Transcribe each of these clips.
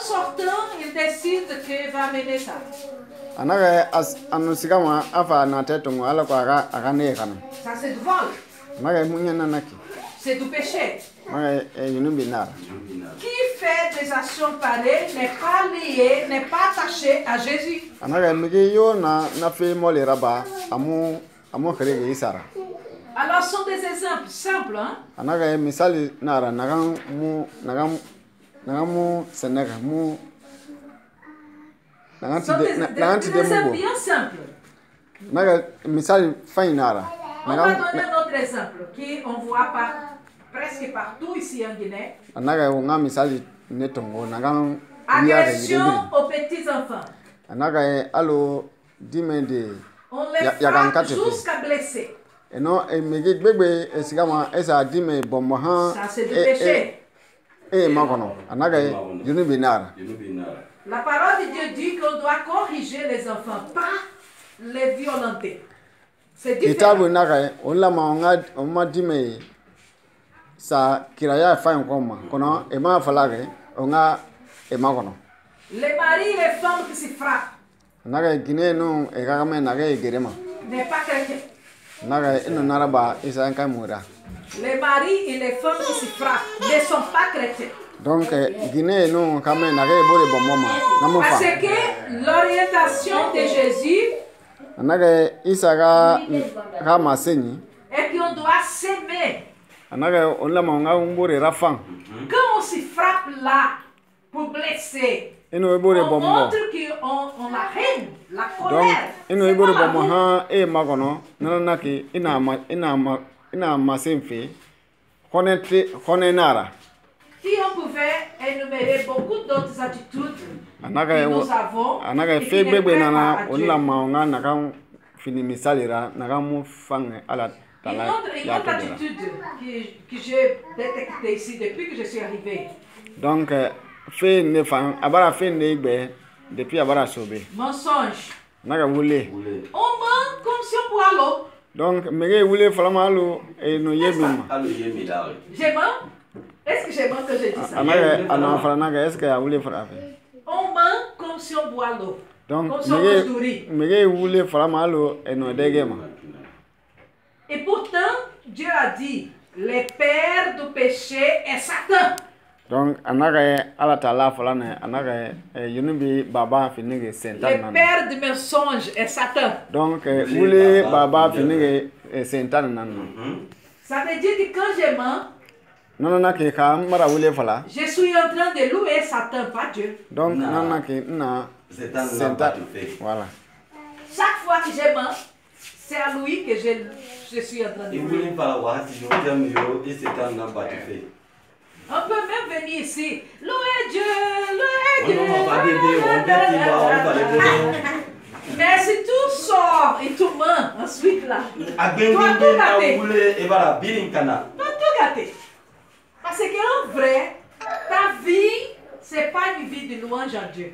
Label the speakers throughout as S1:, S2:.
S1: sortant, il décide qu'il va mener ça.
S2: Anaga anusigama afa na tetungu ala kwa agane kana.
S1: Ça c'est du vol.
S2: Anaga munyana naki.
S1: C'est du péché.
S2: Anaga yunumbinara.
S1: Qui fait des actions pareilles n'est pas lié, n'est pas attaché à Jésus.
S2: Anaga mige yo na fe mole raba amu khrege isara.
S1: Alors ce sont des exemples simples, hein?
S2: Anaga misali nara nagam senega mu.
S1: Ce sont des exemples bien simples. On va donner un autre exemple qu'on voit presque partout ici en Guinée. Agression aux petits enfants. On les frappe jusqu'à blesser. Ça c'est du péché. La parole de Dieu dit qu'on doit corriger les enfants, pas les violenter. C'est différent. Les maris et les femmes qui se frappent n'est pas chrétien. Les maris et les femmes qui se frappent ne sont pas chrétiens.
S2: Donc, Guinée, nous, quand même,
S1: parce que l'orientation de Jésus est qu'on doit s'aimer. Quand on se frappe là pour blesser, on montre qu'on a haine, la colère. Si on pouvait énumérer beaucoup d'autres attitudes que nous avons, une autre attitude que j'ai détectée ici depuis que je suis arrivé.
S2: Donc,
S1: mensonge. On ment comme si on boit l'eau.
S2: Donc,
S1: je mens? Est-ce que j'ai menti que j'ai dit ça? On ment comme si on boit l'eau.
S2: Donc,
S1: comme si on mange du riz. Et pourtant, Dieu a dit, le père du péché est Satan.
S2: Donc, le
S1: père du mensonge est Satan.
S2: Donc, ça veut
S1: dire que quand je mens, je suis en train de louer Satan, pas Dieu.
S2: Donc, voilà.
S1: Chaque fois que je mens, c'est à lui que je suis en train de louer. On peut même venir ici, louer Dieu, louer Dieu. Mais si tout sort et tout ment ensuite là, tu as tout gâté. Parce qu'en vrai, ta vie, c'est pas une vie de louange à Dieu.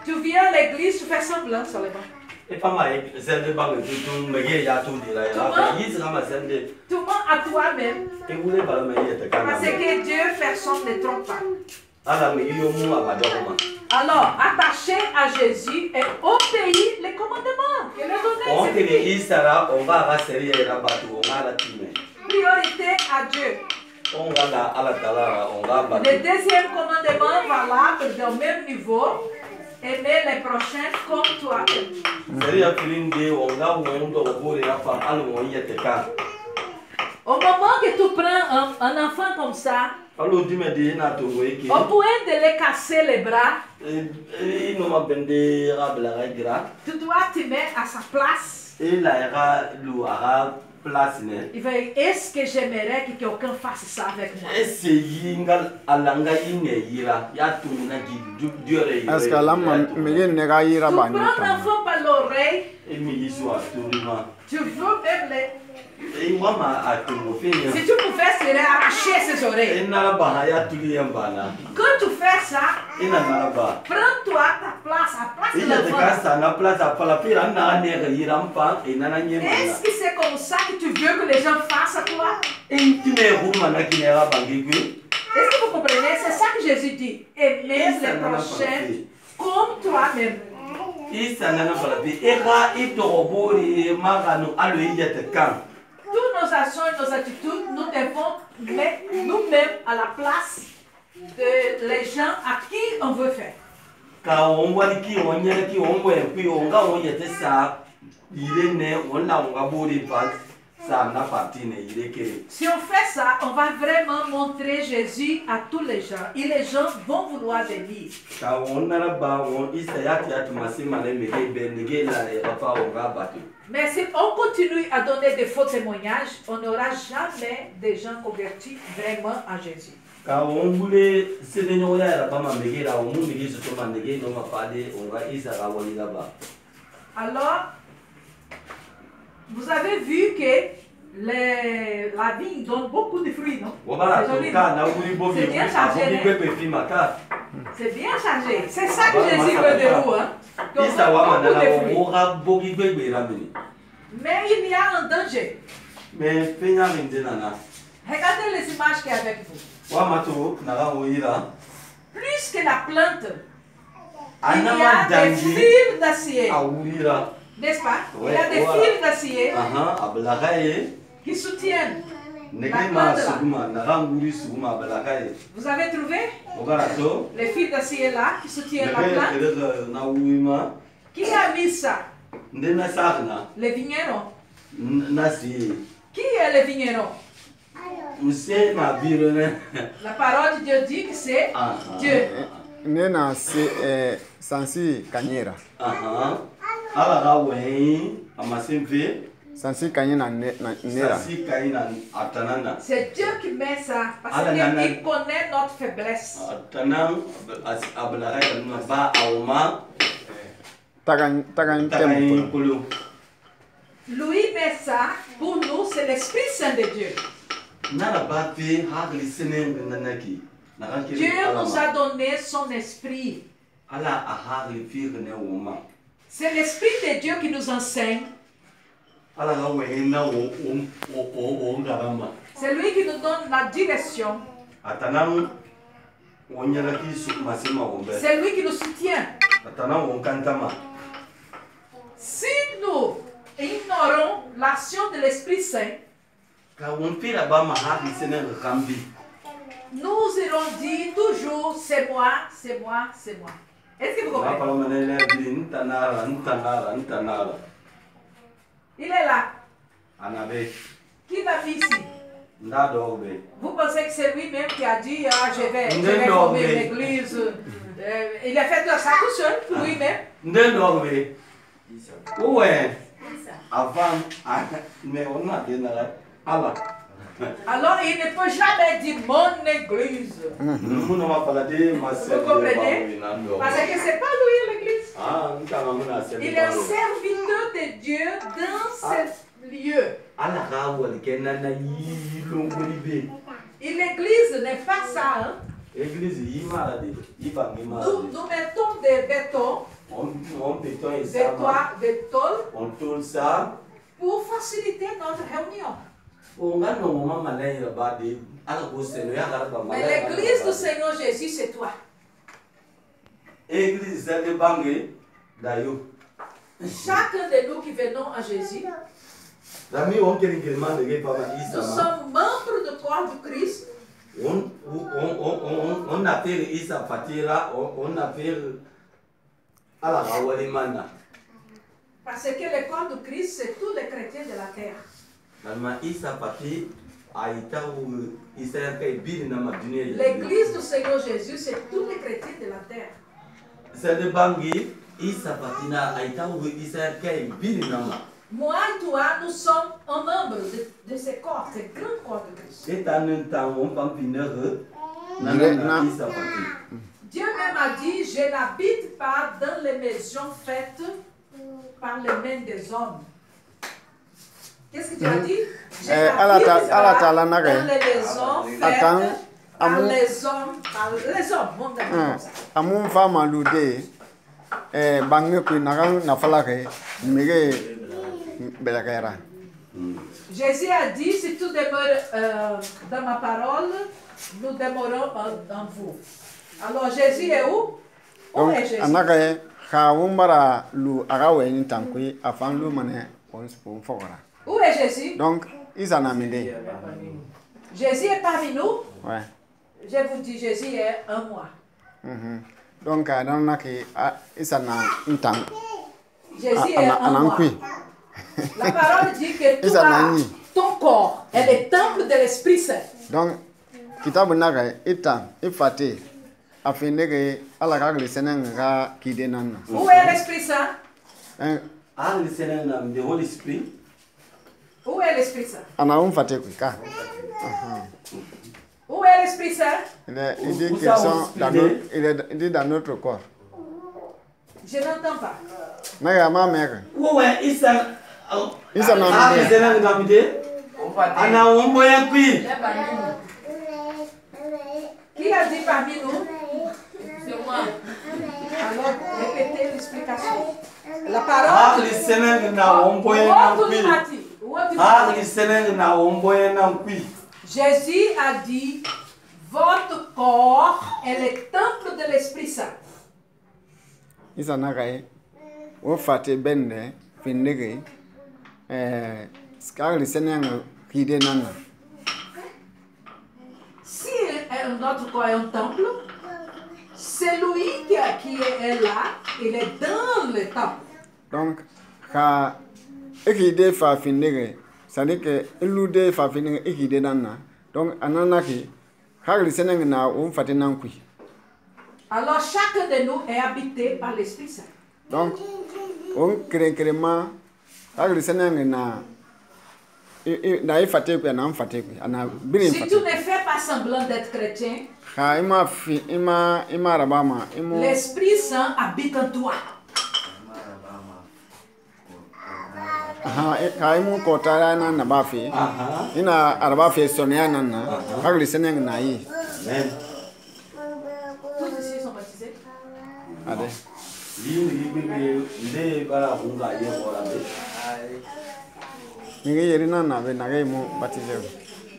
S1: Tu viens à l'église, tu fais semblant seulement. Tu mens à toi-même. Parce que Dieu, personne ne trompe pas. Alors, attaché à Jésus et obéir les commandements. Priorité à Dieu. Le deuxième commandement valable au même niveau. Aimer les prochains comme toi-même. Au moment que tu prends un enfant comme ça, au point de les casser les bras, tu dois te mettre à sa place. Il va dire, est-ce que j'aimerais que quelqu'un fasse ça avec moi?
S2: Est-ce que
S1: tu prends l'enfant par l'oreille, tu veux même Si tu pouvais se arracher ses oreilles. Quand tu fais ça, prends-toi ta place, à place de l'enfant. Est-ce que c'est comme ça que tu veux que les gens fassent à toi? Est-ce que vous comprenez? C'est ça que Jésus dit. Aimez les prochains comme toi-même. Toutes nos actions et nos attitudes, nous devons mettre nous-mêmes à la place de les gens à qui on veut faire. Si on fait ça, on va vraiment montrer Jésus à tous les gens et les gens vont vouloir venir. Mais si on continue à donner des faux témoignages, on n'aura jamais des gens convertis vraiment à Jésus. Alors, vous avez vu que la vigne donne beaucoup de fruits, non? C'est bien chargé. C'est bien chargé. C'est ça que Jésus veut de vous. Hein? Beaucoup de fruits. Mais il y a un danger. Regardez les images qu'il y a avec vous. Plus que la plante, il y a des fils d'acier. N'est-ce pas? Il y a des fils d'acier qui soutiennent la plante là. Vous avez trouvé les fils d'acier là qui soutiennent la plante? Qui a mis ça? Les vignerons. Qui est le vigneron? La parole de Dieu dit que c'est Dieu.
S2: Sansi Kanyera. Sansi Kanyera Nera.
S1: C'est Dieu qui met ça parce qu'il connaît notre faiblesse. Lui met ça pour nous, c'est l'Esprit Saint de Dieu. Dieu nous a donné son esprit. C'est l'Esprit de Dieu qui nous enseigne. C'est lui qui nous donne la direction. C'est lui qui nous soutient. Si nous ignorons l'action de l'Esprit Saint, nous irons dire toujours c'est moi, c'est moi, c'est moi. Est-ce que vous comprenez? Il est là. Qui l'a mis ici? Vous pensez que c'est lui-même qui a dit je vais former l'église? Il a fait ça tout seul pour lui-même. Alors il ne peut jamais dire mon église. Vous comprenez? Parce que c'est pas lui l'église. Il est un serviteur de Dieu dans ce lieu. Et l'église n'est pas ça. Hein? Nous mettons des bétons, des tôles pour faciliter notre réunion. Mais l'église du Seigneur Jésus, c'est toi. Chacun de nous qui venons à Jésus, nous sommes membres du corps du Christ.
S3: On appelle Isa Fatira, on appelle Alawalimana.
S1: Parce que le corps du Christ, c'est tous les chrétiens de la terre. L'église du Seigneur Jésus, c'est tous les chrétiens de la terre. Moi et toi, nous sommes un membre de ce corps, ce grand corps de Christ. Dieu même a dit, je n'habite pas dans les maisons faites par les mains des hommes. Qu'est-ce que tu as dit?
S2: Dans les
S1: maisons faites par les hommes,
S2: Amun femme l'oudé, bangue puis n'a fallu belagera.
S1: Jésus a dit, si tu demeures dans ma parole, nous demeurons en vous. Alors Jésus est où? Où est Jésus? Où est Jésus?
S2: Donc, ils en ont mis.
S1: Jésus est parmi nous?
S2: Ouais.
S1: Je vous dis, Jésus est un moi.
S2: Donc,
S1: Jésus est un moi. La parole dit que toi, ton corps est le temple de l'Esprit Saint.
S2: Donc, kitabu naga itam ifate afindege ala ka lisenanga kidenana.
S1: Où est l'Esprit Saint?
S3: The Holy Spirit.
S1: Où est l'Esprit Saint?
S2: Ana fate kwika.
S1: Où est l'Esprit Saint?
S2: Il est dans notre corps.
S1: Je n'entends pas.
S2: Naga ma mère.
S3: Où est Isa?
S2: Isa na
S1: Qui a dit parmi nous? C'est moi. Alors, répétez l'explication. La parole. Jésus a dit, votre corps est le temple de l'Esprit Saint.
S2: Isa nagai o fate bende findege ska lisenanga kidenana.
S1: Si notre corps est un temple, c'est lui qui est là, il est dans le temple.
S2: Donc, quand ekide fa findege, c'est-à-dire que elude fa findege ekide nana. Donc, ananaki, quand lisenanga na on fate nankui.
S1: Alors, chacun de nous est habité par l'Esprit Saint.
S2: Donc, on crée crément, quand lisenanga na si tu ne
S1: fais pas semblant d'être chrétien, l'Esprit Saint habite en toi. Tous ici sont baptisés?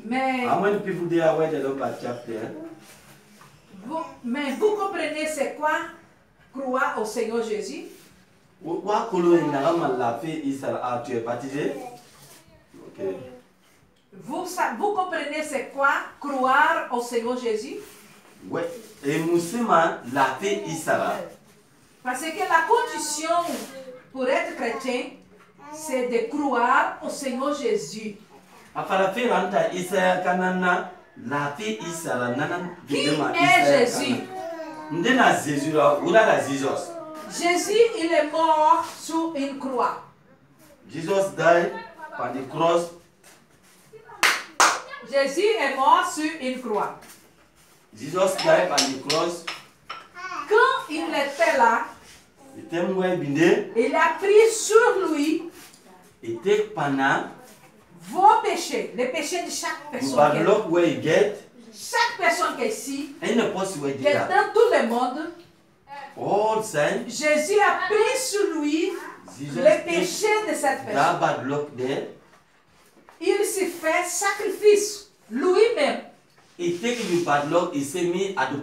S1: Mais
S3: how many people there where they don't baptize there?
S1: Mais vous comprenez c'est quoi croire au Seigneur Jésus?
S3: Tu es baptisé? Okay.
S1: Vous comprenez c'est quoi croire au Seigneur Jésus?
S3: Oui. Et musulman la paix Isara.
S1: Parce que la condition pour être chrétien, c'est de croire au Seigneur Jésus. Qui est Jésus? Jésus, il est mort sur une croix.
S3: Jesus died on the cross.
S1: Jésus est mort sur une croix.
S3: Jesus died on the cross.
S1: Quand il était là, il a pris sur lui vos péchés, les péchés de chaque personne. Chaque personne qui est ici, qui est dans tout le monde, Jésus a pris sur lui les péchés de cette personne. Il s'est fait sacrifice lui-même.
S3: He take you bad luck, he say me at the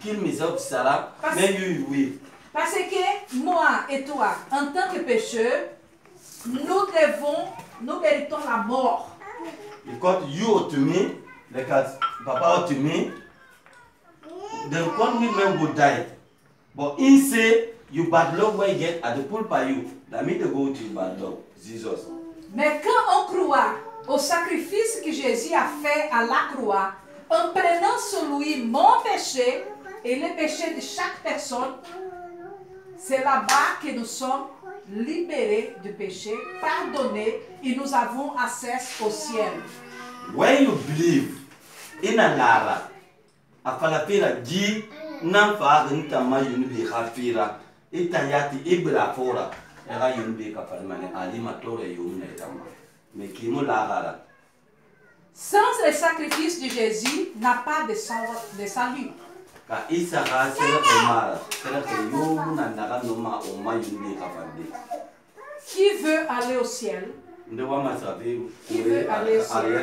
S3: kill myself Sarah, maybe you will.
S1: Parce que moi et toi, en tant que pécheurs, nous méritons la mort.
S3: Because you to me, like as Papa to me, then one woman would die. But he say you bad luck when you get at the pool by you. That means to go to bad luck, Jesus.
S1: Mais quand on croit au sacrifice que Jésus a fait à la croix, en prenant sur lui mon péché et le péché de chaque personne, c'est là-bas que nous sommes libérés du péché, pardonnés et nous avons accès au ciel.
S3: When you believe in a lara, a falapira gi nan fa rinta ma yunu bi khafira itayati ibra fora era yumbe kafalimane ali matore yumne tama mais kimo la.
S1: Sans le sacrifice de Jésus, n'a pas de salut. Qui veut aller au ciel? Qui veut aller au ciel?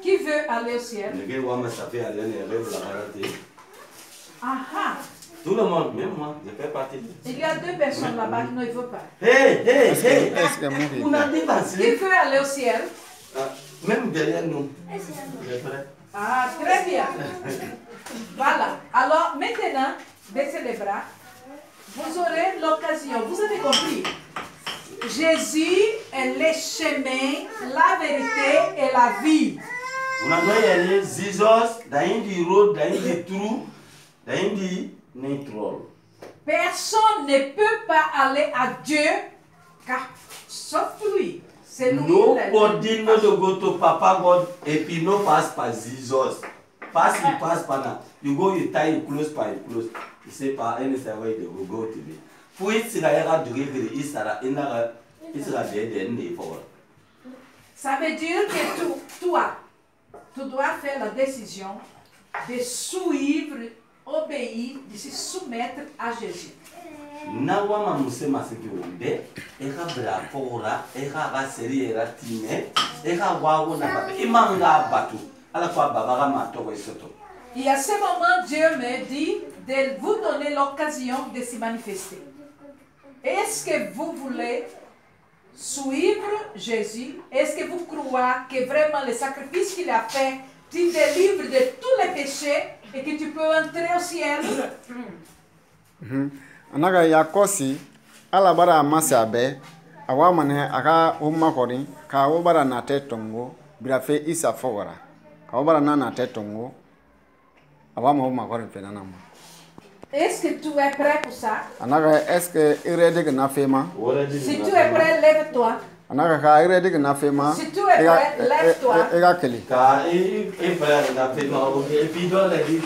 S1: Qui veut aller au ciel? Aha.
S3: Tout le monde, même moi, je fais partie.
S1: Il y a 2 personnes là-bas qui ne veulent pas.
S3: Hey!
S1: Qui veut aller au ciel?
S3: Même derrière nous.
S1: Ah, très bien. Voilà. Alors, maintenant, baissez les bras. Vous aurez l'occasion. Vous avez compris? Jésus est le chemin, la vérité et la vie.
S3: Vous avez Jesus, the road, the truth, the natural.
S1: Personne ne peut pas aller à Dieu car sauf lui.
S3: Nobody knows to go to Papa God if he no pass by Jesus. Pass par now. You go, you tie, you close by you close. You say, par any way they will go to me. Pour it, c'est la durée de l'Isra, il sera des for.
S1: Ça veut dire que toi, tu dois faire la décision de suivre, obéir, de se soumettre à Jésus.
S3: Nawama musema seki wonde eka bra fora eka ga seri era time eka wawo na baba imanga batu ala kwa baba ga matoko isoto.
S1: Et à ce moment, Dieu me dit de vous donner l'occasion de se manifester. Est-ce que vous voulez suivre Jésus? Est-ce que vous croyez que vraiment le sacrifice qu'il a fait te délivre de tous les péchés et que tu peux entrer au ciel?
S2: Anaga ya kosi ala bara amasi abe awa mane aka umma kori ka wo bara na tetongo birafe isa fogora ka wo bara na tetongo awa mo umma kori fe nana mo.
S1: Est-ce que tu es prêt pour ça?
S2: Anaga est-ce que irede na fema?
S1: Si tu es prêt, lève-toi.
S2: Anaga ka irede na fema.
S1: Si tu es prêt, lève-toi.
S2: Ega keli.
S3: Ka prêt na fema et puis dans la vie.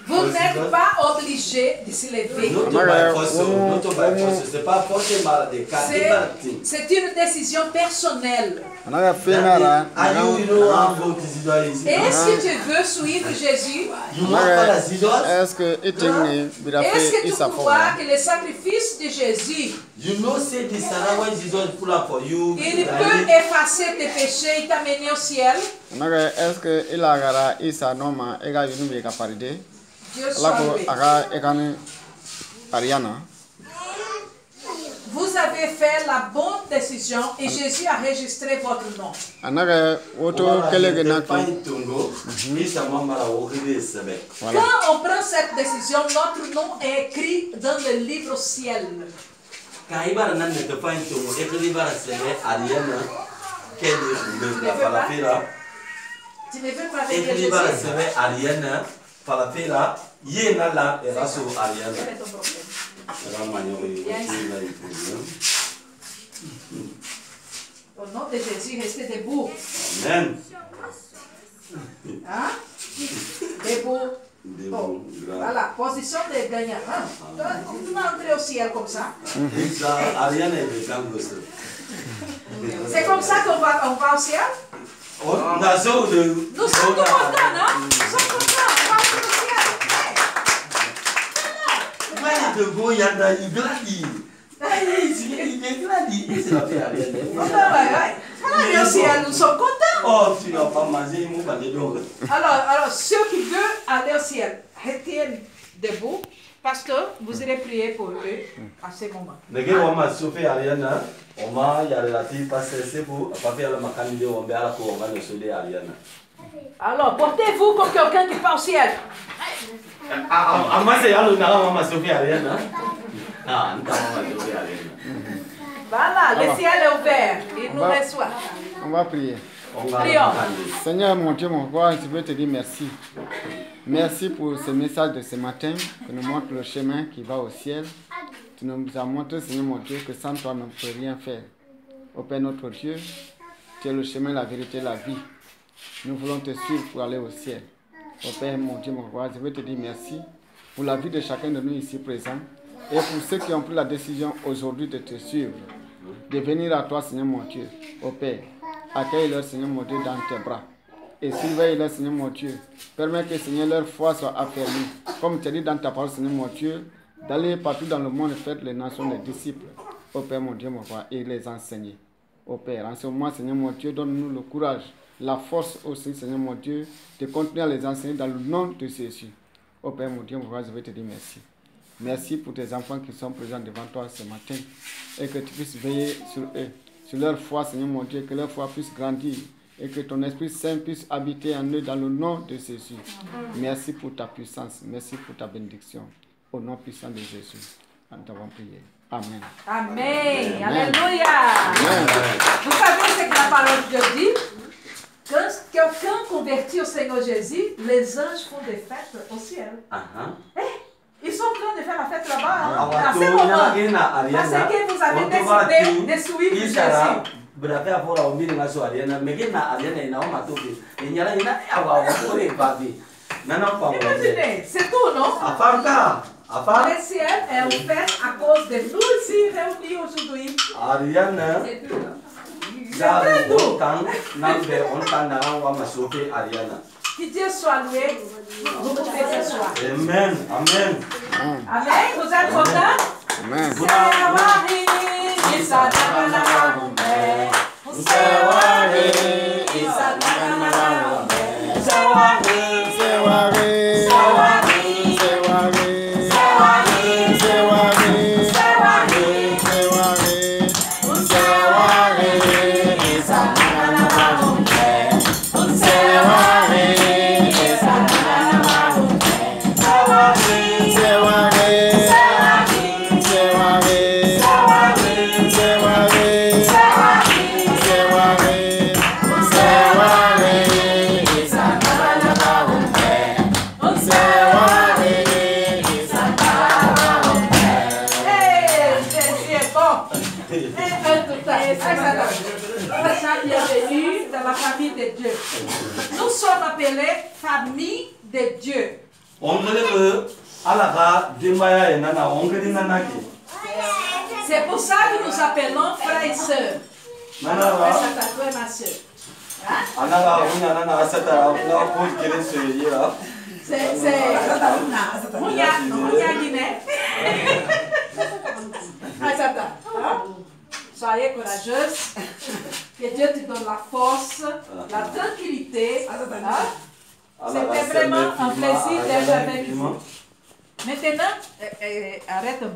S1: Vous n'êtes pas obligé de se lever.
S3: C'est pas forcément des cas.
S1: C'est une décision personnelle. Est-ce que tu veux suivre Jésus?
S2: Est-ce que
S1: tu crois que le sacrifice de Jésus
S3: il
S1: peut effacer tes péchés et t'amener au ciel?
S2: Est-ce que il a isa noma ega yunu ka paride?
S1: Vous avez fait la bonne décision et Jésus a enregistré votre nom. Quand on prend cette décision, notre nom est écrit dans le livre au ciel. Tu ne veux pas venir Jésus?
S3: Falafela yena la eraso aliana.
S1: Au nom de Jésus, restez debout.
S3: Amen.
S1: Hein? Debout. Oh, voilà, position de gagnant. Tu vas entrer au ciel comme ça. C'est comme ça qu'on va au ciel?
S3: Nous sommes
S1: contents, non? Nous sommes contents, on va au ciel. Nous sommes contents.
S3: Oh, tu n'as pas mangé,
S1: alors, ceux qui veulent aller au ciel, retiennent debout. Pasteur, vous irez prier pour eux à ce moment. Alors, portez-vous comme quelqu'un qui part au ciel. Voilà, le ciel est ouvert. Il nous reçoit.
S2: On va prier.
S1: Prions.
S2: Seigneur, mon Dieu, mon roi, je veux te dire merci. Merci pour ce message de ce matin qui nous montre le chemin qui va au ciel. Tu nous as montré, Seigneur, mon Dieu, que sans toi, on ne peut rien faire. Ô Père notre Dieu, tu es le chemin, la vérité, la vie. Nous voulons te suivre pour aller au ciel. Ô Père, mon Dieu, mon roi, je veux te dire merci pour la vie de chacun de nous ici présents. Et pour ceux qui ont pris la décision aujourd'hui de te suivre, de venir à toi, Seigneur mon Dieu, au Père, accueille-leur, Seigneur mon Dieu, dans tes bras. Et surveille-leur, Seigneur mon Dieu. Permets que, Seigneur, leur foi soit affermie. Comme tu as dit dans ta parole, Seigneur mon Dieu, d'aller partout dans le monde et faire les nations, les disciples. Au Père, mon Dieu, mon roi, et les enseigner. Au Père, en ce moment, Seigneur mon Dieu, donne-nous le courage, la force aussi, Seigneur mon Dieu, de continuer à les enseigner dans le nom de Jésus. Au Père, mon Dieu, mon roi, je vais te dire merci. Merci pour tes enfants qui sont présents devant toi ce matin et que tu puisses veiller sur eux, sur leur foi, Seigneur mon Dieu, que leur foi puisse grandir et que ton Esprit Saint puisse habiter en eux dans le nom de Jésus. Merci pour ta puissance, merci pour ta bénédiction. Au nom puissant de Jésus, nous t'avons prié. Amen.
S1: Amen. Alléluia. Amen. Vous savez ce que la parole de Dieu dit? Quand quelqu'un convertit au Seigneur Jésus, les anges font des fêtes au ciel. Ils sont en train de faire la fête là-bas. À ce moment, parce que vous avez décidé de suivre Jésus. Imaginez, c'est tout, non? Le ciel est ouvert à cause de nous ici réunis aujourd'hui. C'est tout, non? Que Dieu soit loué. Vous pouvez s'asseoir.
S3: Amen. Amen.
S1: Amen. Vous êtes contents?
S2: Amen.
S1: Bienvenue dans la famille de Dieu. Nous sommes appelés famille de Dieu. C'est pour ça que nous appelons frères et sœurs. Toi et ma sœur. C'est Mounia Guinée. Soyez courageuse. Que Dieu te donne la force, la tranquillité. C'était vraiment un plaisir d'être avec vous. Maintenant, arrête un peu.